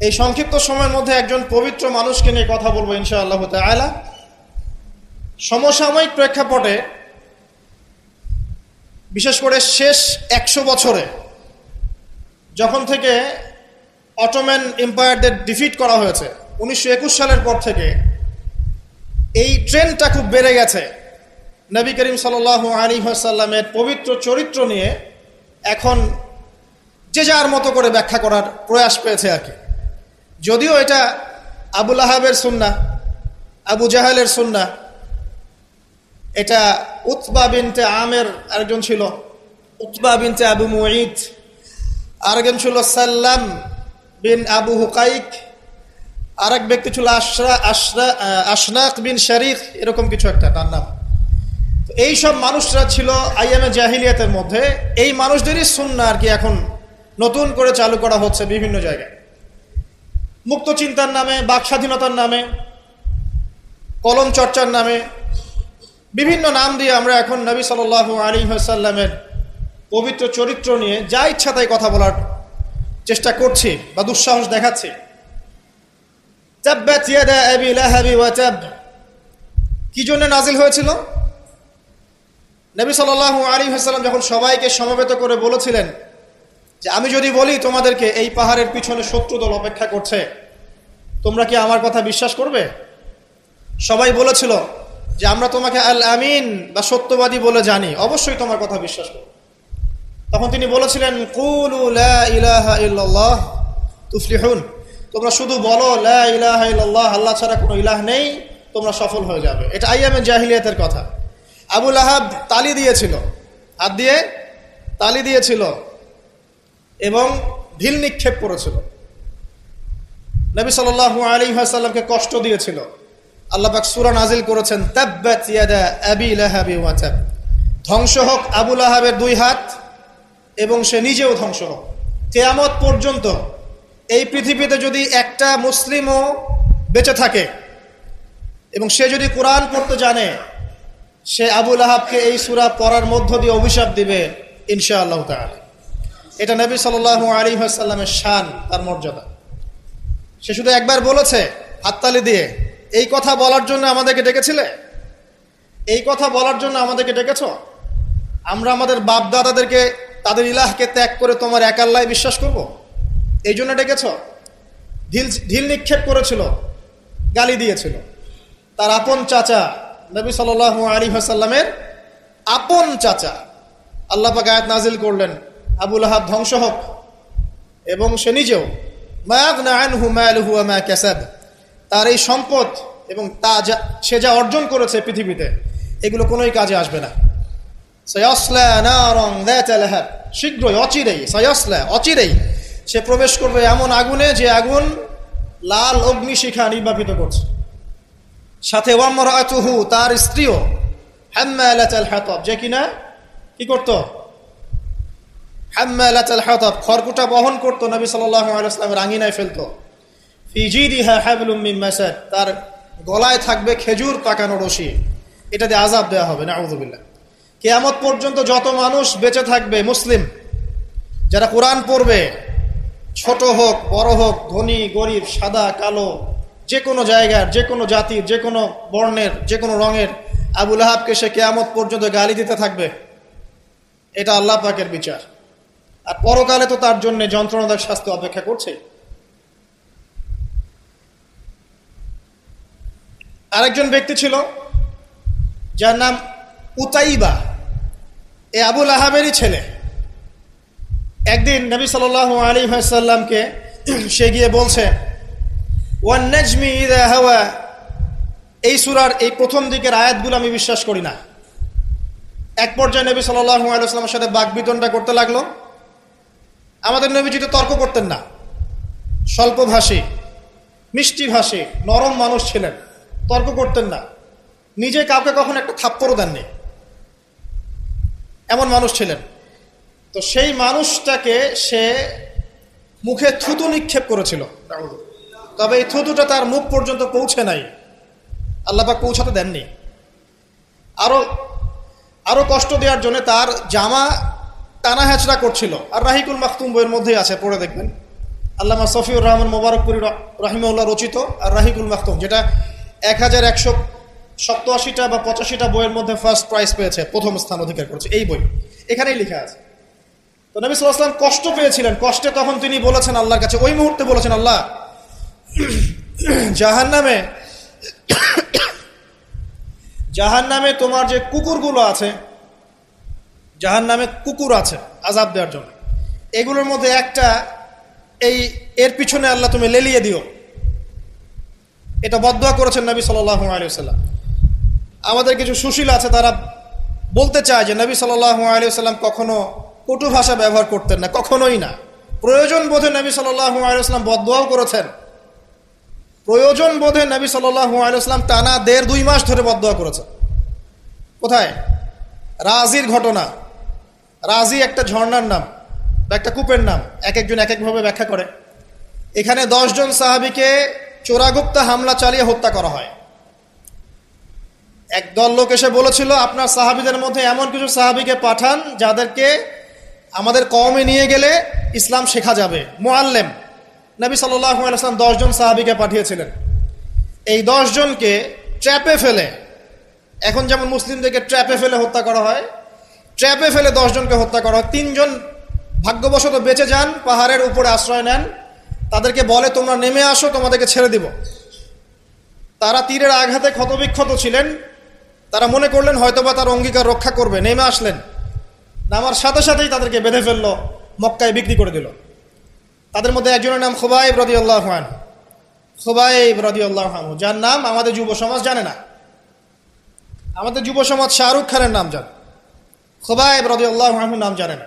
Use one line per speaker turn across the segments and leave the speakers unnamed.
এই সংক্ষিপ্ত সময়ের মধ্যে একজন পবিত্র মানুষকে নিয়ে কথা বলবো ইনশাআল্লাহ তাআলা। সমসাময়িক প্রেক্ষাপটে বিশেষ করে শেষ 100 বছরে যখন থেকে অটোম্যান এম্পায়ারদের ডিফিট করা হয়েছে 1921 সালের পর থেকে এই ট্রেন্ডটা খুব বেড়ে গেছে। নবী করিম সাল্লাল্লাহু আলাইহি ওয়াসাল্লামের পবিত্র চরিত্র নিয়ে এখন যে যার মতো করে ব্যাখ্যা করার প্রয়াস পেয়েছে আর কি। যদিও এটা আবু লাহাবের সুন্নাহ, আবু জাহেলের সুন্নাহ, এটা উতবা বিনতে আমের আরেকজন ছিল, উতবা বিনতে আবু মুঈদ, আরেকজন ছিল সাল্লাম বিন আবু হুকাইক, আরেক ব্যক্তি ছিল আশনাক বিন শারিক, এরকম কিছু একটা তার নাম। এই সব মানুষরা ছিল আইয়ামে জাহিলিয়াতের মধ্যে। এই মানুষদেরই সুন্নাহ আর কি এখন নতুন করে চালু করা হচ্ছে বিভিন্ন জায়গায়, মুক্ত চিন্তার নামে, বাক স্বাধীনতার নামে, কলম চর্চার নামে, বিভিন্ন নাম দিয়ে আমরা এখন নবী সাল্লাল্লাহু আলাইহি ওয়াসাল্লামের পবিত্র চরিত্র নিয়ে যা ইচ্ছা তাই কথা বলার চেষ্টা করছি বা দুঃসাহস দেখাচ্ছি। তাব্বাত ইয়াদা আবি লাহাবি ওয়া তাব কি জন্য নাজিল হয়েছিল? নবী সাল্লাল্লাহু আলাইহি ওয়াসাল্লাম যখন সবাইকে সমবেত করে বলেছিলেন যে আমি যদি বলি তোমাদেরকে এই পাহাড়ের পিছনে শত্রু দল অপেক্ষা করছে, তোমরা কি আমার কথা বিশ্বাস করবে? সবাই বলেছিল যে আমরা তোমাকে আল আমিন বা সত্যবাদী বলে জানি, অবশ্যই তোমার কথা বিশ্বাস করব। তখন তিনি বলেছিলেন কুলু লা ইলাহা ইল্লাল্লাহ তুফলিহুন, তোমরা শুধু বলো লা ইলাহা ইল্লাল্লাহ, আল্লাহ ছাড়া কোনো ইলাহ নেই, তোমরা সফল হয়ে যাবে। এটা আইয়ামে জাহিলিয়াতের কথা। আবু লাহাব তালি দিয়েছিল, হাত দিয়ে তালি দিয়েছিল এবং ঢিল নিক্ষেপ করেছিল, নবী সাল্লাল্লাহু আলাইহি ওয়াসাল্লামকে কষ্ট দিয়েছিল। আল্লাহ পাক সূরা নাজিল করেছেন তাব্বাত ইয়াদা আবি লাহাবি ওয়া তাব, ধ্বংস হোক আবু লাহাবের দুই হাত এবং সে নিজেও ধ্বংস হোক। কিয়ামত পর্যন্ত এই পৃথিবীতে যদি একটা মুসলিমও বেঁচে থাকে এবং সে যদি কোরআন পড়তে জানে, সে আবু লাহাবকে এই সূরা পড়ার মধ্য দিয়ে অভিশাপ দিবে ইনশাআল্লাহ তাআলা। এটা নবী সাল্লাল্লাহু আলাইহি ওয়াসাল্লামের শান, তার মর্যাদা। সে শুধু একবার বলেছে হাততালি দিয়ে, এই কথা বলার জন্য আমাদেরকে ডেকেছিলে? এই কথা বলার জন্য আমাদেরকে ডেকেছ? আমরা আমাদের বাপ দাদাদেরকে, তাদের ইলাহকে ত্যাগ করে তোমার এক আল্লাহ বিশ্বাস করব, এই জন্য ডেকেছ? ঢিল নিক্ষেপ করেছিল, গালি দিয়েছিল। তার আপন চাচা নবী সাল্লাল্লাহু আলাইহি ওয়াসাল্লামের আপন চাচা, আল্লাহ পাক আয়াত নাজিল করলেন আবু লাহাব ধ্বংস হোক এবং সে নিজেও, মা আগনা আনহু মালুহু ওয়া মা কাসাব, তার এই সম্পদ এবং সে যা অর্জন করেছে পৃথিবীতে, এগুলো কোনোই কাজে আসবে না। সায়াসলা নারান যাতা লাহাব, শীঘ্রই অচিরেই, সায়াসলা অচিরেই সে প্রবেশ করবে এমন আগুনে যে আগুন লাল অগ্নিশিখা নির্বাপিত করছে। সাথে ওয়ামরাতুহু, তার স্ত্রীও, হাম্মালাতাল হাতাব, যে কিনা কি করত? হাম্মালাতাল হাতাব, খড়কুটা বহন করতো, নবী সাল্লাল্লাহু আলাইহি ওয়াসাল্লামের আঙিনায় ফেলতো। ফি জিদিহা হাবলুম মিন মাসাদ, তার গলায় থাকবে খেজুর পাকানো রশি, এটা দিয়ে আযাব দেওয়া হবে, নাউযুবিল্লাহ। কিয়ামত পর্যন্ত যত মানুষ বেঁচে থাকবে মুসলিম, যারা কোরআন পড়বে, ছোট হোক বড় হোক, ধনী গরিব, সাদা কালো, যে কোনো জায়গার, যে কোনো জাতির, যে কোনো বর্ণের, যে কোনো রঙের, আবু লাহাবকে সে কিয়ামত পর্যন্ত গালি দিতে থাকবে। এটা আল্লাহ পাকের বিচার। আর পরকালে তো তার জন্য যন্ত্রণাদায়ক শাস্তি অপেক্ষা করছে। আরেকজন ব্যক্তি ছিল যার নাম উতাইবা, এ আবু লাহাবেরই ছেলে। একদিন নবী সাল্লাল্লাহু আলাইহি ওয়াসাল্লামকে সে গিয়ে বলছে ওয়ান নাজমি ইযা হাওয়া, এই সূরার এই প্রথম দিকের আয়াতগুলো আমি বিশ্বাস করি না। এক পর্যায়ে নবী সাল্লাল্লাহু আলাইহি ওয়াসাল্লামের সাথে বাকবিতণ্ডা করতে লাগলো। আমাদের নবীজি তো তর্ক করতেন না, স্বল্পভাষী, মিষ্টি ভাষী, নরম মানুষ ছিলেন, তর্ক করতেন না, নিজে কাউকে কখনো একটা থাপ্পড়ও দেননি, এমন মানুষ ছিলেন। তো সেই মানুষটাকে সে মুখে থুতু নিক্ষেপ করেছিল, তবে এই থুতুটা তার মুখ পর্যন্ত পৌঁছে নাই, আল্লাহ পাক পৌঁছাতে দেননি। আরো কষ্ট দেওয়ার জন্য তার জামা টানা হেঁচড়া করছিল। আর রাহিকুল মাখতুম বইয়ের মধ্যেই আছে, পড়ে দেখবেন। আল্লামা সফিউর রহমান মোবারকপুরি রাহিমাহুল্লাহ রচিত আর রাহিকুল মাখতুম, যেটা 1187টা বা 85টা বইয়ের মধ্যে ফার্স্ট প্রাইজ পেয়েছে, প্রথম স্থান অধিকার করেছে এই বই। এখানেই লেখা আছে। তো নবী সাল্লাল্লাহু আলাইহি ওয়াসাল্লাম কষ্ট পেয়েছিলেন। কষ্টে তখন তিনি বলেছেন আল্লাহর কাছে, ওই মুহূর্তে বলেছেন, আল্লাহ, জাহান্নামে তোমার যে কুকুরগুলো আছে, জাহান্নামে কুকুর আছে আযাব দেওয়ার জন্য, এগুলোর মধ্যে একটা এর পিছনে আল্লাহ তুমি লেলিয়ে দিও। এটা বদদুয়া করেছেন নবী সাল্লাল্লাহু আলাইহি ওয়াসাল্লাম। আমাদের কিছু সুশীল আছে, তারা বলতে চায় যে নবী সাল্লাল্লাহু আলাইহি ওয়াসাল্লাম কখনো কটু ভাষা ব্যবহার করতেন না, কখনোই না। প্রয়োজন বোধে নবী সাল্লাল্লাহু আলাইহি ওয়াসাল্লাম বদদুয়াও করেছেন। প্রয়োজন বোধে নবী সাল্লাল্লাহু আলাইহি ওয়াসাল্লাম টানা 1.5-2 মাস ধরে বদদুয়া করেছেন। কোথায়? রাজির ঘটনা। রাজি একটা ঝর্ণার নাম বা একটা কূপের নাম, এক একজন এক একভাবে ব্যাখ্যা করে। এখানে 10 জন সাহাবীকে চোরাগুপ্তা হামলা চালিয়ে হত্যা করা হয়। একদল লোক এসে বলেছিল, আপনার সাহাবীদের মধ্যে এমন কিছু সাহাবীকে পাঠান যাদেরকে আমাদের কওমে নিয়ে গেলে ইসলাম শেখা যাবে, মুআল্লিম। নবী সাল্লাল্লাহু আলাইহি ওয়াসাল্লাম 10 জন সাহাবীকে পাঠিয়েছিলেন। এই 10 জনকে ট্র্যাপে ফেলে, এখন যেমন মুসলিমদেরকে ট্র্যাপে ফেলে হত্যা করা হয়, ট্র্যাপে ফেলে 10 জনকে হত্যা করা হয়। 3 জন ভাগ্যবশত বেঁচে যান, পাহাড়ের উপরে আশ্রয় নেন। তাদেরকে বলে, তোমরা নেমে আসো, তোমাদেরকে ছেড়ে দিব। তারা তীরের আঘাতে ক্ষতবিক্ষত ছিলেন। তারা মনে করলেন হয়তোবা তার অঙ্গীকার রক্ষা করবে, নেমে আসলেন। নামার সাথে সাথেই তাদেরকে বেঁধে ফেললো, মক্কায় বিক্রি করে দিল। তাদের মধ্যে একজনের নাম খুবাইব রাদিয়াল্লাহু আনহু। খুবাইব রাদিয়াল্লাহু আনহু, যার নাম আমাদের যুব সমাজ জানে না। আমাদের যুব সমাজ শাহরুখ খানের নাম জানে, খুবাইব রাদিয়াল্লাহু আনহু নাম জানে না।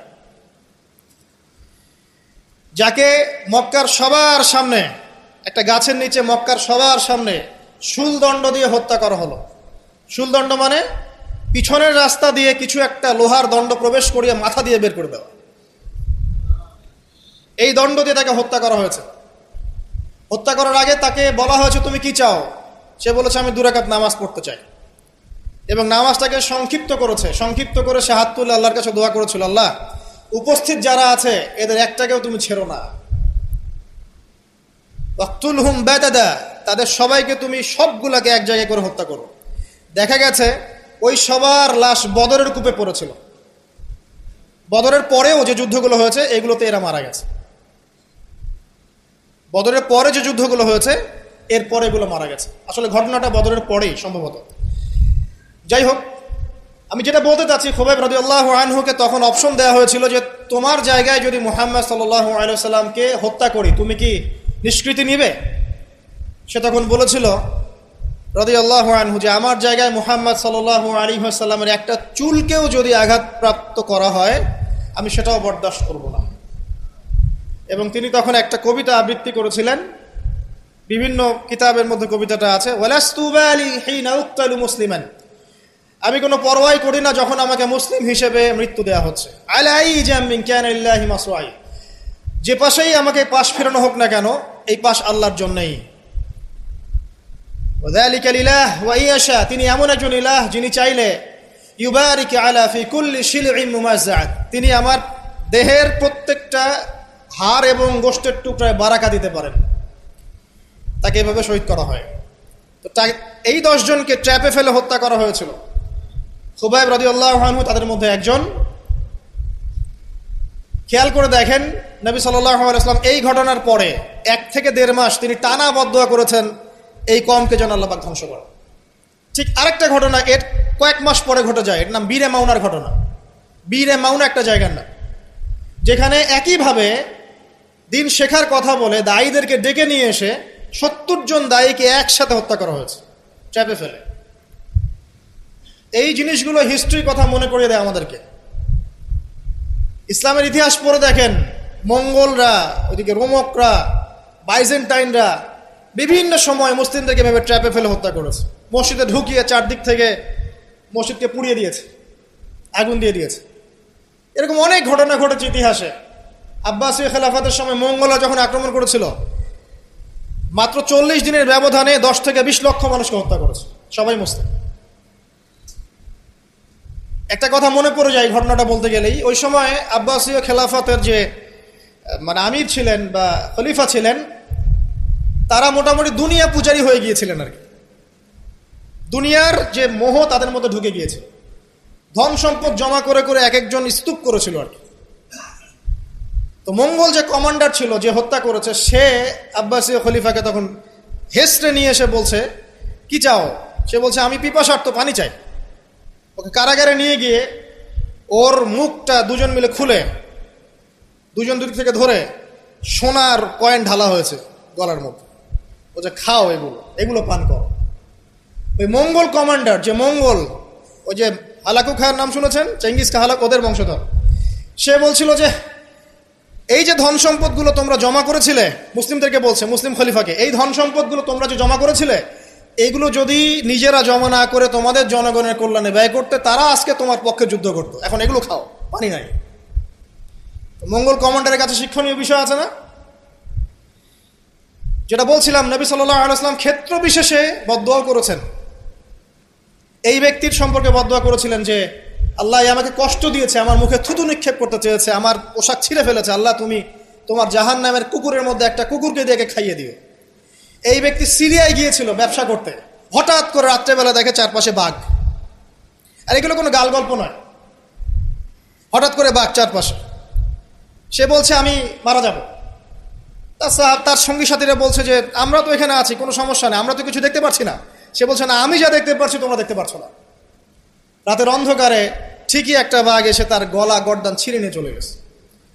যাকে মক্কার সবার সামনে, একটা গাছের নিচে মক্কার সবার সামনে শুলদণ্ড দিয়ে হত্যা করা হলো। শুলদণ্ড মানে পিছনের রাস্তা দিয়ে কিছু একটা লোহার দণ্ড প্রবেশ করিয়ে মাথা দিয়ে বের করে দেওয়া। এই দণ্ড দিয়ে তাকে হত্যা করা হয়েছে। হত্যা করার আগে তাকে বলা হয়েছে, তুমি কি চাও? সে বলেছে, আমি 2 রাকাত নামাজ পড়তে চাই। এবং নামাজটাকে সংক্ষিপ্ত করেছে। সংক্ষিপ্ত করে সে হাত তুলে আল্লাহর কাছে দোয়া করেছিল, আল্লাহ, উপস্থিত যারা আছে এদের একটাকেও তুমি ছেড়ো না। ওয়াকতুলহুম বাতাদা, তাদের সবাইকে তুমি সবগুলাকে এক জায়গায় করে হত্যা করো। দেখা গেছে ওই সবার লাশ বদরের কূপে পড়েছিল। বদরের পরেও যে যুদ্ধগুলো হয়েছে এগুলোতে এরা মারা গেছে। বদরের পরে যে যুদ্ধগুলো হয়েছে এর পরে এগুলো মারা গেছে। আসলে ঘটনাটা বদরের পরেই সম্ভবত। যাই হোক, আমি যেটা বলতে চাচ্ছি, খুবাইব রাদিয়াল্লাহু আনহুকে তখন অপশন দেওয়া হয়েছিল যে তোমার জায়গায় যদি মুহাম্মদ সাল্লাল্লাহু আলাইহি ওয়াসাল্লামকে হত্যা করি, তুমি কি নিষ্কৃতি নিবে? সে তখন বলেছিল রাদিয়াল্লাহু আনহু যে আমার জায়গায় মুহাম্মদ সাল্লাল্লাহু আলাইহি ওয়াসাল্লামের একটা চুলকেও যদি আঘাতপ্রাপ্ত করা হয় আমি সেটাও বরদাস্ত করব না। এবং তিনি তখন একটা কবিতা আবৃত্তি করেছিলেন। বিভিন্ন কিতাবের মধ্যে কবিতাটা আছে, ওয়ালাস্তু বালি হিনা উক্তালু মুসলিমান, আমি কোনো পরোয়াই করি না যখন আমাকে মুসলিম হিসেবে মৃত্যু দেওয়া হচ্ছে। আলাই জামিন কানা লিল্লাহি মাসওয়াই, যে পাশেই আমাকে পাশ ফেরানো হোক না কেন, এই পাশ আল্লাহর জন্যই। ওয়াযালিকা লিলাহ ওয়া ইয়াশা, তিনি এমন একজন ইলাহ যিনি চাইলে ইউবারিক আলা ফি কুল্লি শিলইন মুমাজ্জাআত, তিনি আমার দেহের প্রত্যেকটা হাড় এবং গোশতের টুকরায় বারাকা দিতে পারেন। তাকে এভাবে শহীদ করা হয়। তো এই 10 জনকে ট্র্যাপে ফেলে হত্যা করা হয়েছিল। খুবাইব রাদিয়াল্লাহু আনহু তাদের মধ্যে একজন। খেয়াল করে দেখেন, নবী সাল্লাল্লাহু আলাইহি ওয়াসাল্লাম এই ঘটনার পরে 1 থেকে 1.5 মাস তিনি টানা বদদুয়া করেছেন এই কওমকে যেন আল্লাহ পাক ধ্বংস করে। ঠিক আরেকটা ঘটনা এর কয়েক মাস পরে ঘটে যায়, এর নাম বীরে মাউনার ঘটনা। বীরে মাউনা একটা জায়গার নাম, যেখানে একইভাবে দিন শেখার কথা বলে দায়ীদেরকে ডেকে নিয়ে এসে 70 জন দায়ীকে একসাথে হত্যা করা হয়েছে ট্র্যাপে ফেলে। এই জিনিসগুলো হিস্ট্রির কথা মনে করিয়ে দেয় আমাদেরকে। ইসলামের ইতিহাস পড়ে দেখেন, মঙ্গলরা, ওইদিকে রোমকরা, বাইজেন্টাইনরা বিভিন্ন সময় মুসলিমদেরকে ভেবে ট্র্যাপে ফেলে হত্যা করেছে। মসজিদে ঢুকিয়ে চারদিক থেকে মসজিদকে পুড়িয়ে দিয়েছে, আগুন দিয়ে দিয়েছে। এরকম অনেক ঘটনা ঘটেছে ইতিহাসে। আব্বাসীয় খেলাফতের সময় মঙ্গলরা যখন আক্রমণ করেছিল, মাত্র 40 দিনের ব্যবধানে 10 থেকে 20 লক্ষ মানুষকে হত্যা করেছে, সবাই মুসলিম। একটা কথা মনে পড়ে যায় ঘটনাটা বলতে গেলেই, ওই সময় আব্বাসীয় খেলাফতের যে মানে আমির ছিলেন বা খলিফা ছিলেন, তারা মোটামুটি দুনিয়া পূজারী হয়ে গিয়েছিলেন আর কি। দুনিয়ার যে মোহ তাদের মধ্যে ঢুকে গিয়েছে, ধন সম্পদ জমা করে করে এক একজন স্তূপ করেছিল আর কি। তো মঙ্গল যে কমান্ডার ছিল, যে হত্যা করেছে, সে আব্বাসীয় খলিফাকে তখন হেসড়ে নিয়ে এসে বলছে, কি চাও? সে বলছে, আমি পিপাসার্ত, পানি চাই। ওকে কারাগারে নিয়ে গিয়ে ওর মুখটা দুজন মিলে খুলে, দুজন দুদিক থেকে ধরে সোনার কয়েন ঢালা হয়েছে গলার মধ্যে। বলছে, খাও, এগুলো পান করো। ওই মঙ্গল কমান্ডার, যে মঙ্গল, ওই যে হালাকু খায়ের নাম শুনেছেন, চেঙ্গিস খা হালাক, ওদের বংশধর, সে বলছিল যে এই যে ধন সম্পদগুলো তোমরা জমা করেছিলে, মুসলিমদেরকে বলছে, মুসলিম খলিফাকে, এই ধন সম্পদগুলো তোমরা যে জমা করেছিলে, এইগুলো যদি নিজেরা জমা না করে তোমাদের জনগণের কল্যাণে ব্যয় করতে, তারা আজকে তোমার পক্ষে যুদ্ধ করতো। এখন এগুলো খাও, পানি নাই। মঙ্গল কমান্ডারের কাছে শিক্ষণীয় বিষয় আছে না? যেটা বলছিলাম, নবী সাল্লাল্লাহু আলাইহি ওয়াসাল্লাম ক্ষেত্র বিশেষে বদদুয়া করেছেন। এই ব্যক্তির সম্পর্কে বদদুয়া করেছিলেন যে, আল্লাহ আমাকে কষ্ট দিয়েছে, আমার মুখে থুতু নিক্ষেপ করতে চেয়েছে, আমার পোশাক ছিঁড়ে ফেলেছে, আল্লাহ তুমি তোমার জাহান্নামের কুকুরের মধ্যে একটা কুকুরকে দিয়ে খাইয়ে দিও। এই ব্যক্তি সিরিয়ায় গিয়েছিল ব্যবসা করতে, হঠাৎ করে রাত্রেবেলা দেখে চারপাশে বাঘ। আর এগুলো কোনো গাল গল্প নয়, হঠাৎ করে বাঘ চারপাশে। সে বলছে, আমি মারা যাব। তার সঙ্গী সাথীরা বলছে যে, আমরা তো এখানে আছি, কোনো সমস্যা নেই, আমরা তো কিছু দেখতে পাচ্ছি না। সে বলছে, না, আমি যা দেখতে পাচ্ছি তোমরা দেখতে পাচ্ছ না। রাতের অন্ধকারে ঠিকই একটা বাঘ এসে তার গলা গর্দান ছিঁড়ে নিয়ে চলে গেছে।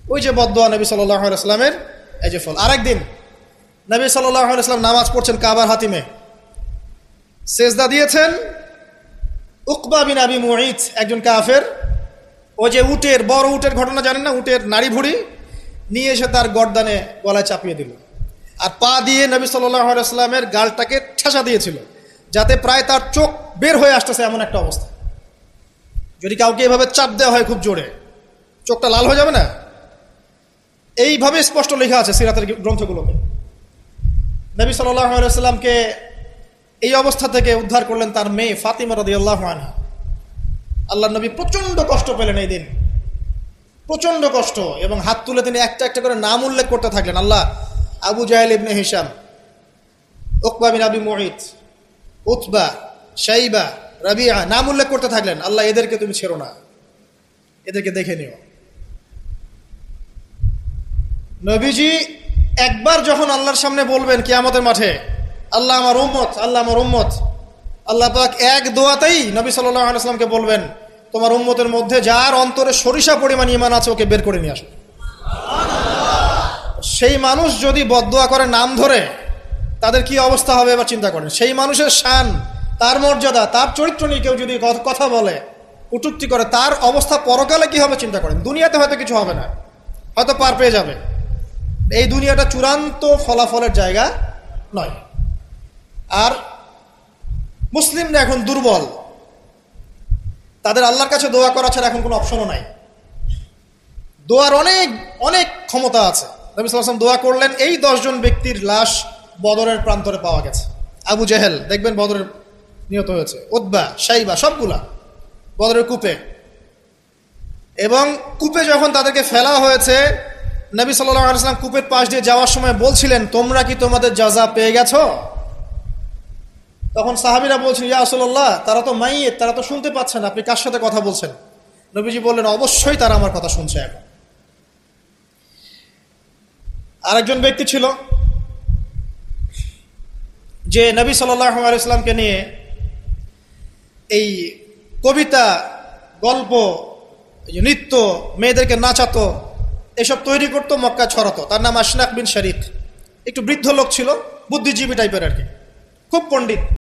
ওই যে বদদুয়া নবী সাল্লাল্লাহু আলাইহি ওয়াসাল্লামের, এই যে ফল। আরেকদিন নবী সাল্লাল্লাহু আলাইহি ওয়াসাল্লাম নামাজ পড়ছেন কাবার হাতিমে, সেজদা দিয়েছেন। উকবা বিন আবি মুঈত, একজন কাফের, ওই যে উটের, বড় উটের ঘটনা জানেন না, উটের নাড়ি ভুড়ি নিয়ে এসে তার গর্দানে গলায় চাপিয়ে দিল, আর পা দিয়ে নবী সাল্লাল্লাহু আলাইহি ওয়াসাল্লামের গালটাকে ঠেসা দিয়েছিল, যাতে প্রায় তার চোখ বের হয়ে আসতেছে এমন একটা অবস্থা। যদি কাউকে এভাবে চাপ দেওয়া হয় খুব জোরে, চোখটা লাল হয়ে যাবে না? এইভাবে স্পষ্ট লেখা আছে সিরাতের গ্রন্থগুলোতে। নবী সাল্লাল্লাহু আলাইহি ওয়াসাল্লামকে এই অবস্থা থেকে উদ্ধার করলেন তার মেয়ে ফাতিমা রাদিয়াল্লাহু আনহা। আল্লাহর নবী প্রচন্ড কষ্ট পেলেন এই দিন, প্রচন্ড কষ্ট, এবং হাত তুলে তিনি একটা একটা করে নাম উল্লেখ করতে থাকলেন। আল্লাহ, আবু জাহেল ইবনে হিশাম, উকবা বিন আবি মুঈত, উতবা, শাইবা, রাবিআ, নাম উল্লেখ করতে থাকলেন। আল্লাহ, এদেরকে তুমি ছেড়ো না, এদেরকে দেখে নিও। নবীজি একবার যখন আল্লাহর সামনে বলবেন কিয়ামতের মাঠে, আল্লাহ আমার উম্মত, আল্লাহ আমার উম্মত, আল্লাহ পাক এক দোয়াতেই নবী সাল্লাল্লাহু আলাইহি ওয়াসাল্লামকে বলবেন, তোমার উম্মতের মধ্যে যার অন্তরে সরিষা পরিমাণ ঈমান আছে, ওকে বের করে নিয়ে আসো। সেই মানুষ যদি বদদুয়া করে নাম ধরে, তাদের কি অবস্থা হবে এবার চিন্তা করেন। সেই মানুষের শান, তার মর্যাদা, তার চরিত্র নিয়ে কেউ যদি কথা বলে, কটূক্তি করে, তার অবস্থা পরকালে কি হবে চিন্তা করেন। দুনিয়াতে হয়তো কিছু হবে না, হয়তো পার পেয়ে যাবে, এই দুনিয়াটা চূড়ান্ত ফলাফলের জায়গা নয়। আর মুসলিমরা এখন দুর্বল, তাদের আল্লাহর কাছে দোয়া করা ছাড়া এখন কোনো অপশনও নাই। দোয়ার অনেক অনেক ক্ষমতা আছে। নবী সাল্লাল্লাহু আলাইহি ওয়াসাল্লাম দোয়া করলেন, এই 10 জন ব্যক্তির লাশ বদরের প্রান্তরে পাওয়া গেছে। আবু জেহেল দেখবেন বদরের নিহত হয়েছে, উতবা, শাইবা, সবগুলা বদরের কূপে। এবং কূপে যখন তাদেরকে ফেলা হয়েছে, নবী সাল্লাল্লাহু আলাইহি ওয়াসাল্লাম কূপের পাশ দিয়ে যাওয়ার সময় বলছিলেন, তোমরা কি তোমাদের জাযা পেয়ে গেছো? তখন সাহাবীরা বলছেন, ইয়া রাসূলুল্লাহ, তারা তো মাইয়িত, তারা তো শুনতে পাচ্ছে না, আপনি কার সাথে কথা বলছেন? নবীজি বললেন, অবশ্যই তারা আমার কথা শুনছে এখন। আরেকজন ব্যক্তি ছিল যে নবী সাল্লাল্লাহু আলাইহি ওয়াসাল্লামকে নিয়ে এই কবিতা, গল্প, নৃত্য, মেয়েদেরকে নাচাতো, এসব তৈরি করতো, মক্কা ছড়াতো। তার নাম আশনাক বিন শারিক। একটু বৃদ্ধ লোক ছিল, বুদ্ধিজীবী টাইপের আর কি, খুব পণ্ডিত।